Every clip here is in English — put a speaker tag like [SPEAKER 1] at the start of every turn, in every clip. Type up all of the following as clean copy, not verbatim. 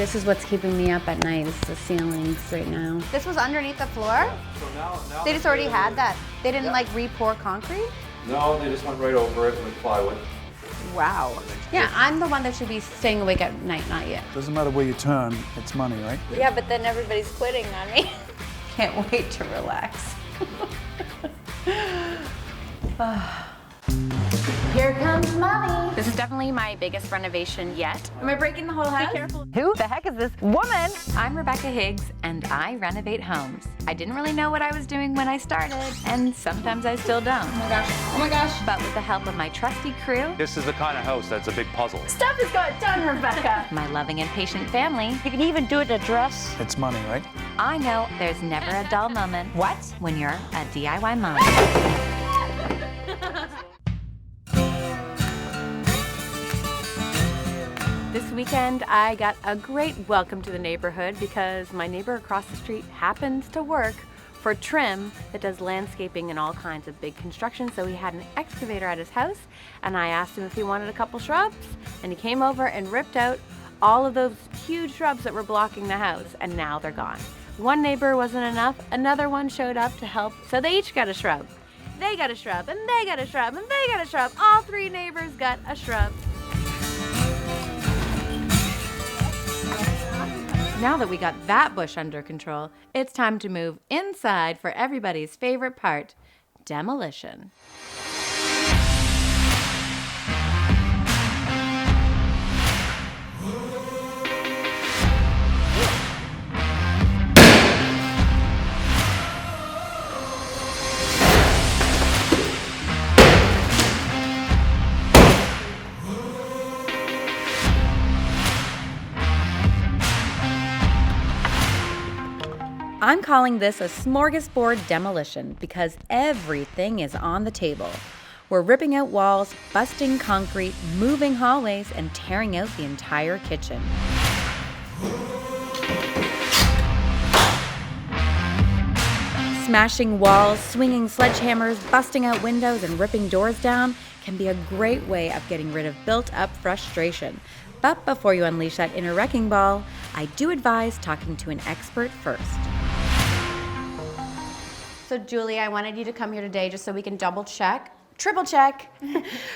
[SPEAKER 1] This is what's keeping me up at night, is the ceilings right now.
[SPEAKER 2] This was underneath the floor?
[SPEAKER 3] So now
[SPEAKER 2] They just already had that. They didn't like re-pour concrete?
[SPEAKER 3] No, they just went right over it with plywood.
[SPEAKER 2] Wow.
[SPEAKER 1] Yeah, I'm the one that should be staying awake at night, not you.
[SPEAKER 4] Doesn't matter where you turn, it's money, right?
[SPEAKER 2] Yeah, but then everybody's quitting on me.
[SPEAKER 1] Can't wait to relax.
[SPEAKER 2] Here comes mommy.
[SPEAKER 1] This is definitely my biggest renovation yet. Am I breaking the whole house?
[SPEAKER 2] Be careful. Who the heck is this woman?
[SPEAKER 1] I'm Rebekah Higgs, and I renovate homes. I didn't really know what I was doing when I started, and sometimes I still don't.
[SPEAKER 2] Oh my gosh. Oh my gosh.
[SPEAKER 1] But with the help of my trusty crew,
[SPEAKER 3] This is the kind of house that's a big puzzle.
[SPEAKER 2] Stuff has got done, Rebekah.
[SPEAKER 1] my loving and patient family,
[SPEAKER 2] You can even do it in a dress.
[SPEAKER 4] It's money, right?
[SPEAKER 1] I know there's never a dull moment.
[SPEAKER 2] What?
[SPEAKER 1] When you're a DIY mom. This weekend, I got a great welcome to the neighborhood because my neighbor across the street happens to work for Trim that does landscaping and all kinds of big construction. So he had an excavator at his house, and I asked him if he wanted a couple shrubs, and he came over and ripped out all of those huge shrubs that were blocking the house, and now they're gone. One neighbor wasn't enough, another one showed up to help, so they each got a shrub. They got a shrub, and they got a shrub, and they got a shrub. All three neighbors got a shrub. Now that we got that bush under control, it's time to move inside for everybody's favorite part, demolition. I'm calling this a smorgasbord demolition because everything is on the table. We're ripping out walls, busting concrete, moving hallways, and tearing out the entire kitchen. Smashing walls, swinging sledgehammers, busting out windows, and ripping doors down can be a great way of getting rid of built-up frustration. But before you unleash that inner wrecking ball, I do advise talking to an expert first. So Julie, I wanted you to come here today just so we can double check, triple check,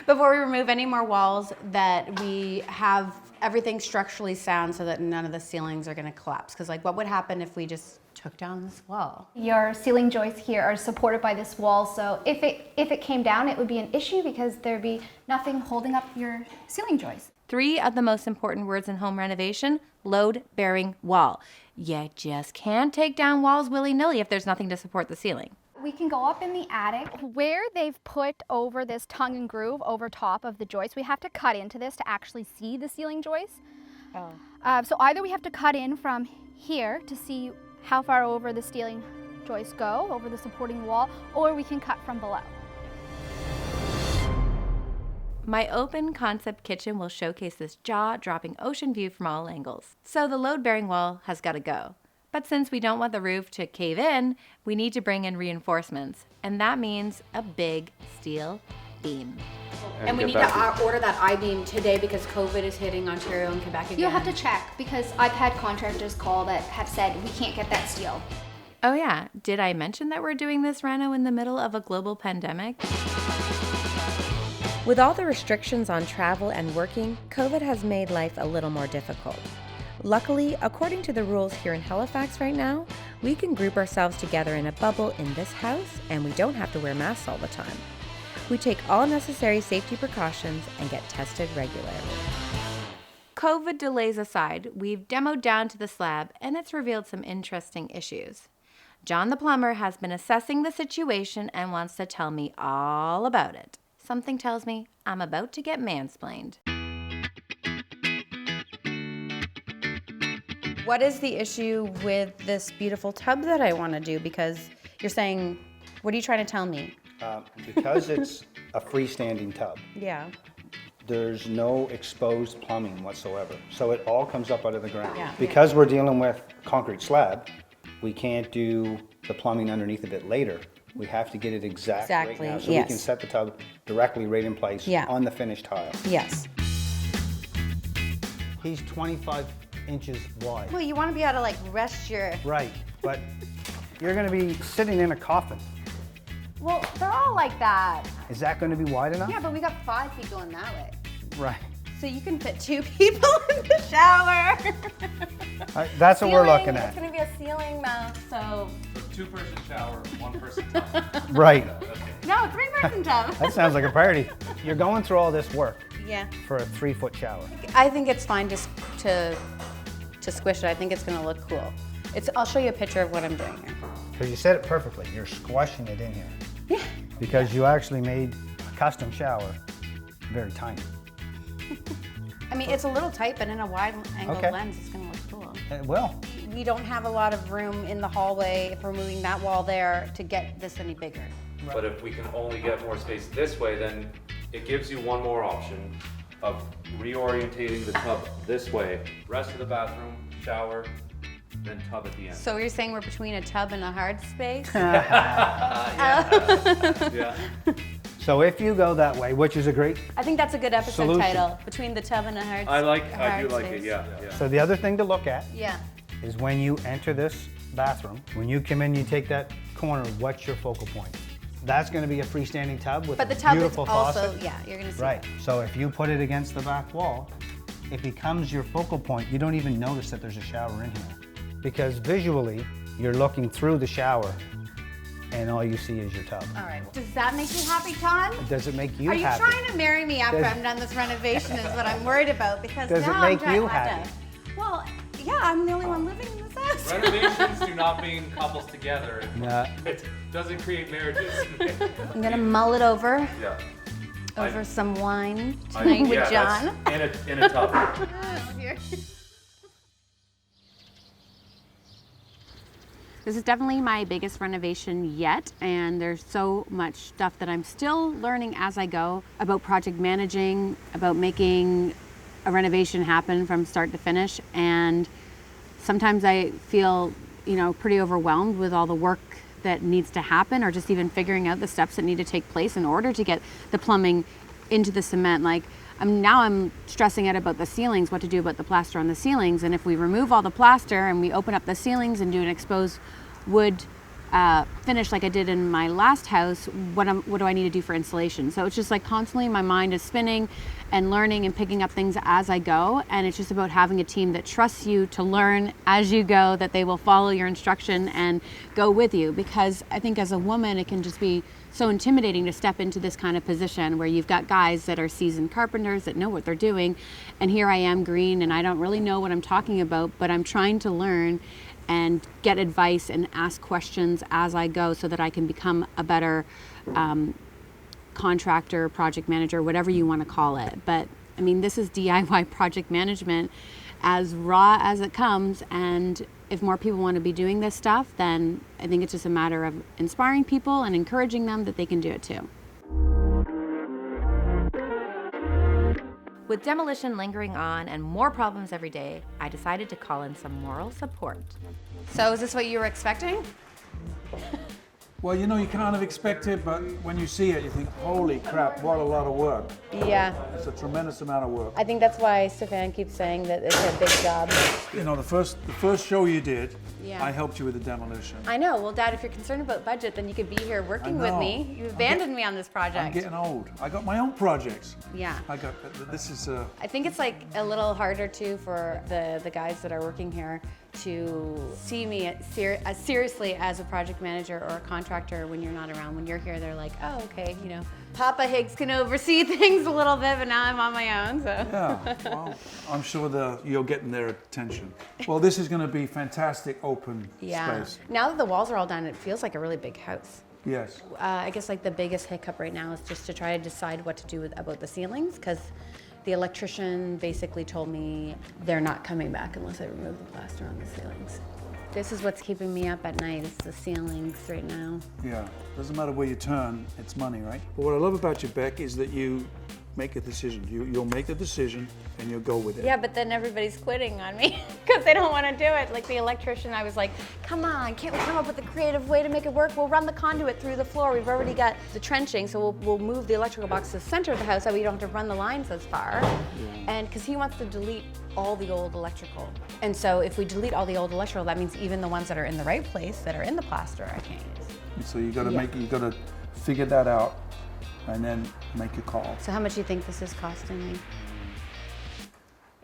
[SPEAKER 1] before we remove any more walls, that we have everything structurally sound so that none of the ceilings are gonna collapse. Because like, what would happen if we just took down this wall?
[SPEAKER 5] Your ceiling joists here are supported by this wall, so if it came down, it would be an issue because there'd be nothing holding up your ceiling joists.
[SPEAKER 1] 3 of the most important words in home renovation: load-bearing wall. You just can't take down walls willy-nilly if there's nothing to support the ceiling.
[SPEAKER 5] We can go up in the attic. Where they've put over this tongue and groove over top of the joist, we have to cut into this to actually see the ceiling joist. So either we have to cut in from here to see how far over the ceiling joists go, over the supporting wall, or we can cut from below.
[SPEAKER 1] My open concept kitchen will showcase this jaw-dropping ocean view from all angles. So the load-bearing wall has got to go. But since we don't want the roof to cave in, we need to bring in reinforcements. And that means a big steel beam. And we need to order that I-beam today because COVID is hitting Ontario and Quebec again.
[SPEAKER 5] You'll have to check because I've had contractors call that have said we can't get that steel.
[SPEAKER 1] Oh yeah, did I mention that we're doing this reno in the middle of a global pandemic? With all the restrictions on travel and working, COVID has made life a little more difficult. Luckily, according to the rules here in Halifax right now, we can group ourselves together in a bubble in this house and we don't have to wear masks all the time. We take all necessary safety precautions and get tested regularly. COVID delays aside, we've demoed down to the slab and it's revealed some interesting issues. John the plumber has been assessing the situation and wants to tell me all about it. Something tells me I'm about to get mansplained. What is the issue with this beautiful tub that I want to do? Because you're saying, what are you trying to tell me?
[SPEAKER 6] Because it's a freestanding tub,
[SPEAKER 1] Yeah.
[SPEAKER 6] there's no exposed plumbing whatsoever. So it all comes up out of the ground.
[SPEAKER 1] Yeah.
[SPEAKER 6] Because we're dealing with concrete slab, we can't do the plumbing underneath of it later. We have to get it exact right
[SPEAKER 1] Exactly,
[SPEAKER 6] now. So
[SPEAKER 1] yes.
[SPEAKER 6] we can set the tub directly right in place
[SPEAKER 1] Yeah.
[SPEAKER 6] on the finished tile.
[SPEAKER 1] Yes.
[SPEAKER 6] He's 25 inches wide.
[SPEAKER 1] Well, you want to be able to like rest your...
[SPEAKER 6] Right, but you're gonna be sitting in a coffin.
[SPEAKER 5] Well, they're all like that.
[SPEAKER 6] Is that gonna be wide enough?
[SPEAKER 1] Yeah, but we got 5 feet going that way.
[SPEAKER 6] Right.
[SPEAKER 1] So you can fit 2 people in the shower.
[SPEAKER 6] That's what we're looking
[SPEAKER 1] It's
[SPEAKER 6] at.
[SPEAKER 1] going to be a ceiling mount, so...
[SPEAKER 3] 2-person shower, 1-person tub.
[SPEAKER 6] Right.
[SPEAKER 1] No, 3-person tub.
[SPEAKER 6] That sounds like a party. You're going through all this work
[SPEAKER 1] Yeah.
[SPEAKER 6] for a 3-foot shower.
[SPEAKER 1] I think it's fine just to squish it. I think it's going to look cool. I'll show you a picture of what I'm doing here.
[SPEAKER 6] Because you said it perfectly. You're squashing it in here.
[SPEAKER 1] Yeah.
[SPEAKER 6] Because you actually made a custom shower very tiny.
[SPEAKER 1] I mean, it's a little tight, but in a wide angle
[SPEAKER 6] Okay.
[SPEAKER 1] lens, it's going to look cool.
[SPEAKER 6] Well,
[SPEAKER 1] We don't have a lot of room in the hallway if we're moving that wall there to get this any bigger.
[SPEAKER 3] But if we can only get more space this way, then it gives you one more option of reorientating the tub this way. Rest of the bathroom, shower, then tub at the end.
[SPEAKER 1] So you're saying we're between a tub and a hard space?
[SPEAKER 3] Yeah.
[SPEAKER 6] so if you go that way, which is a great,
[SPEAKER 1] I think that's a good episode
[SPEAKER 6] Solution.
[SPEAKER 1] title. Between the tub and a hard
[SPEAKER 3] I do like
[SPEAKER 1] space.
[SPEAKER 3] it, yeah.
[SPEAKER 6] so the other thing to look at
[SPEAKER 1] Yeah.
[SPEAKER 6] is when you enter this bathroom, when you come in, you take that corner, what's your focal point? That's gonna be a freestanding tub with
[SPEAKER 1] But the
[SPEAKER 6] a
[SPEAKER 1] tub is
[SPEAKER 6] beautiful
[SPEAKER 1] also,
[SPEAKER 6] faucet.
[SPEAKER 1] yeah, you're going to see
[SPEAKER 6] Right,
[SPEAKER 1] that.
[SPEAKER 6] so if you put it against the back wall, it becomes your focal point. You don't even notice that there's a shower in here. Because visually, you're looking through the shower and all you see is your tub.
[SPEAKER 1] All right. Does that make you happy, Todd?
[SPEAKER 6] Does it make you
[SPEAKER 1] Are you
[SPEAKER 6] happy?
[SPEAKER 1] trying to marry me after
[SPEAKER 6] Does-
[SPEAKER 1] I'm done this renovation is what I'm worried about because
[SPEAKER 6] Does it
[SPEAKER 1] now
[SPEAKER 6] make
[SPEAKER 1] I'm trying
[SPEAKER 6] you
[SPEAKER 1] to have
[SPEAKER 6] happy?
[SPEAKER 1] Well, yeah, I'm the only one living in this house.
[SPEAKER 3] Renovations do not mean couples together.
[SPEAKER 6] No.
[SPEAKER 3] It doesn't create marriages.
[SPEAKER 1] I'm going to mull it over
[SPEAKER 3] Yeah.
[SPEAKER 1] some wine tonight with
[SPEAKER 3] yeah,
[SPEAKER 1] John.
[SPEAKER 3] that's in a tub.
[SPEAKER 7] This is definitely my biggest renovation yet, and there's so much stuff that I'm still learning as I go about project managing, about making a renovation happen from start to finish. And sometimes I feel, pretty overwhelmed with all the work that needs to happen, or just even figuring out the steps that need to take place in order to get the plumbing into the cement. Like I'm stressing out about the ceilings, what to do about the plaster on the ceilings. And if we remove all the plaster and we open up the ceilings and do an exposed wood finish like I did in my last house, what do I need to do for insulation? So it's just like constantly my mind is spinning and learning and picking up things as I go. And it's just about having a team that trusts you to learn as you go, that they will follow your instruction and go with you. Because I think as a woman, it can just be so intimidating to step into this kind of position where you've got guys that are seasoned carpenters that know what they're doing. And here I am green and I don't really know what I'm talking about, but I'm trying to learn and get advice and ask questions as I go so that I can become a better contractor, project manager, whatever you want to call it. But I mean, this is DIY project management as raw as it comes. And if more people want to be doing this stuff, then I think it's just a matter of inspiring people and encouraging them that they can do it too.
[SPEAKER 1] With demolition lingering on and more problems every day, I decided to call in some moral support. So is this what you were expecting?
[SPEAKER 4] Well, you kind of expect it, but when you see it, you think, holy crap, what a lot of work.
[SPEAKER 1] Yeah.
[SPEAKER 4] It's a tremendous amount of work.
[SPEAKER 1] I think that's why Stefan keeps saying that it's a big job.
[SPEAKER 4] The first show you did,
[SPEAKER 1] Yeah.
[SPEAKER 4] I helped you with the demolition.
[SPEAKER 1] I know. Well, Dad, if you're concerned about budget, then you could be here working with
[SPEAKER 4] know.
[SPEAKER 1] me. You abandoned me on this project.
[SPEAKER 4] I'm getting old. I got my own projects.
[SPEAKER 1] Yeah.
[SPEAKER 4] This is
[SPEAKER 1] I think it's like a little harder too for the guys that are working here to see me as seriously as a project manager or a contractor when you're not around. When you're here, they're like, oh, okay, Papa Higgs can oversee things a little bit, but now I'm on my own, so.
[SPEAKER 4] Yeah, well, I'm sure you're getting their attention. Well, this is going to be fantastic open space.
[SPEAKER 1] Now that the walls are all done, it feels like a really big house.
[SPEAKER 4] Yes.
[SPEAKER 1] I guess like the biggest hiccup right now is just to try to decide what to do about the ceilings, because the electrician basically told me they're not coming back unless I remove the plaster on the ceilings. This is what's keeping me up at night, it's the ceilings right now.
[SPEAKER 4] Yeah, doesn't matter where you turn, it's money, right? But what I love about you, Beck, is that you make a decision. You'll make the decision and you'll go with it.
[SPEAKER 1] Yeah, but then everybody's quitting on me because they don't want to do it. Like the electrician, I was like, come on, can't we come up with a creative way to make it work? We'll run the conduit through the floor. We've already got the trenching, so we'll move the electrical box to the center of the house so we don't have to run the lines as far. Yeah. And because he wants to delete
[SPEAKER 7] all the old electrical. And so if we delete all the old electrical, that means even the ones that are in the right place, that are in the plaster, I can't use.
[SPEAKER 4] And so you gotta figure that out and then make a call.
[SPEAKER 7] So how much do you think this is costing me?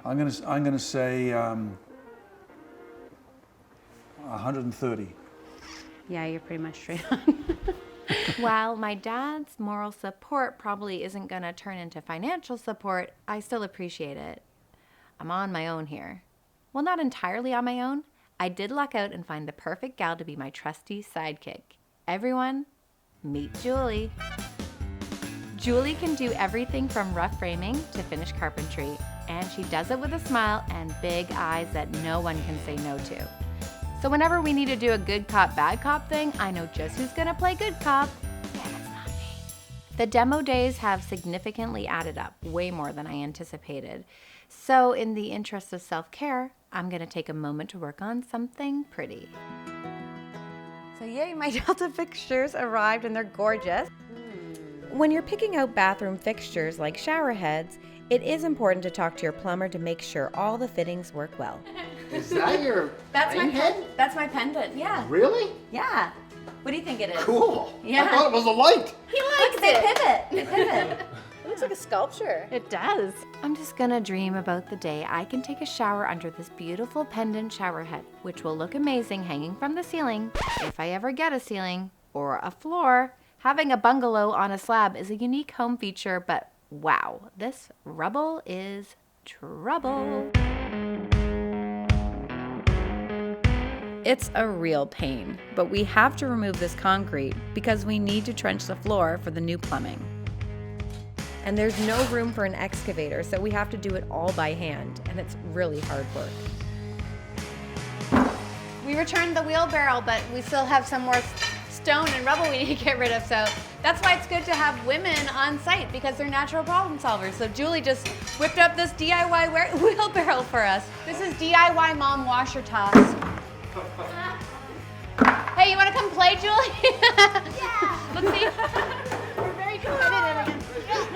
[SPEAKER 4] I'm gonna say 130.
[SPEAKER 7] Yeah, you're pretty much straight on.
[SPEAKER 1] While my dad's moral support probably isn't gonna turn into financial support, I still appreciate it. I'm on my own here. Well, not entirely on my own. I did luck out and find the perfect gal to be my trusty sidekick. Everyone, meet Julie. Julie can do everything from rough framing to finished carpentry, and she does it with a smile and big eyes that no one can say no to. So whenever we need to do a good cop, bad cop thing, I know just who's gonna play good cop, and it's not me. The demo days have significantly added up, way more than I anticipated. So in the interest of self-care, I'm gonna take a moment to work on something pretty. So yay, my Delta fixtures arrived and they're gorgeous. When you're picking out bathroom fixtures like shower heads, it is important to talk to your plumber to make sure all the fittings work well.
[SPEAKER 8] Is that your rain head?
[SPEAKER 1] That's my pendant, yeah.
[SPEAKER 8] Really?
[SPEAKER 1] Yeah. What do you think it is?
[SPEAKER 8] Cool.
[SPEAKER 1] Yeah.
[SPEAKER 8] I thought it was a light.
[SPEAKER 1] He likes it. They pivot.
[SPEAKER 2] It looks like a sculpture.
[SPEAKER 7] It does.
[SPEAKER 1] I'm just gonna dream about the day I can take a shower under this beautiful pendant shower head, which will look amazing hanging from the ceiling, if I ever get a ceiling, or a floor. Having a bungalow on a slab is a unique home feature, but wow, this rubble is trouble. It's a real pain, but we have to remove this concrete because we need to trench the floor for the new plumbing. And there's no room for an excavator, so we have to do it all by hand, and it's really hard work.
[SPEAKER 7] We returned the wheelbarrow, but we still have some more stone and rubble we need to get rid of, so that's why it's good to have women on site, because they're natural problem solvers. So Julie just whipped up this DIY wheelbarrow for us. This is DIY mom washer toss. Hey, you want to come play, Julie? Yeah. Let's see. We're very competitive again.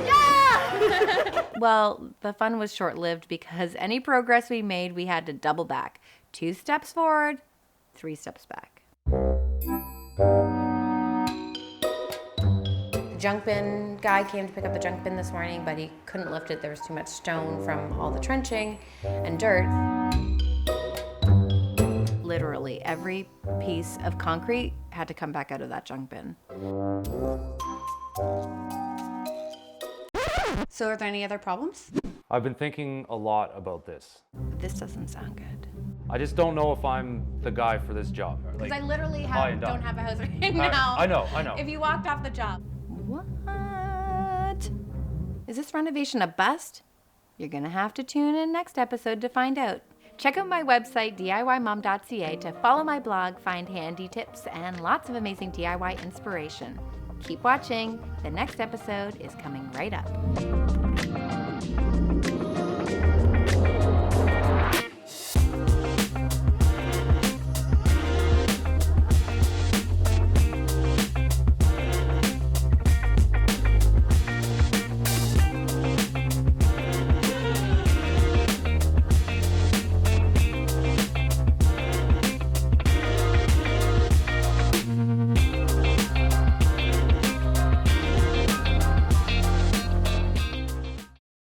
[SPEAKER 7] Yeah.
[SPEAKER 1] Well, the fun was short-lived because any progress we made, we had to double back. 2 steps forward, 3 steps back. The junk bin guy came to pick up the junk bin this morning, but he couldn't lift it. There was too much stone from all the trenching and dirt. Literally every piece of concrete had to come back out of that junk bin.
[SPEAKER 7] So are there any other problems?
[SPEAKER 3] I've been thinking a lot about this.
[SPEAKER 1] This doesn't sound good.
[SPEAKER 3] I just don't know if I'm the guy for this job.
[SPEAKER 7] Because I literally
[SPEAKER 3] Hi, and
[SPEAKER 7] don't
[SPEAKER 3] done.
[SPEAKER 7] have a house right now.
[SPEAKER 3] I know.
[SPEAKER 7] If you walked off the job.
[SPEAKER 1] What? Is this renovation a bust? You're gonna have to tune in next episode to find out. Check out my website, DIYmom.ca, to follow my blog, find handy tips, and lots of amazing DIY inspiration. Keep watching. The next episode is coming right up.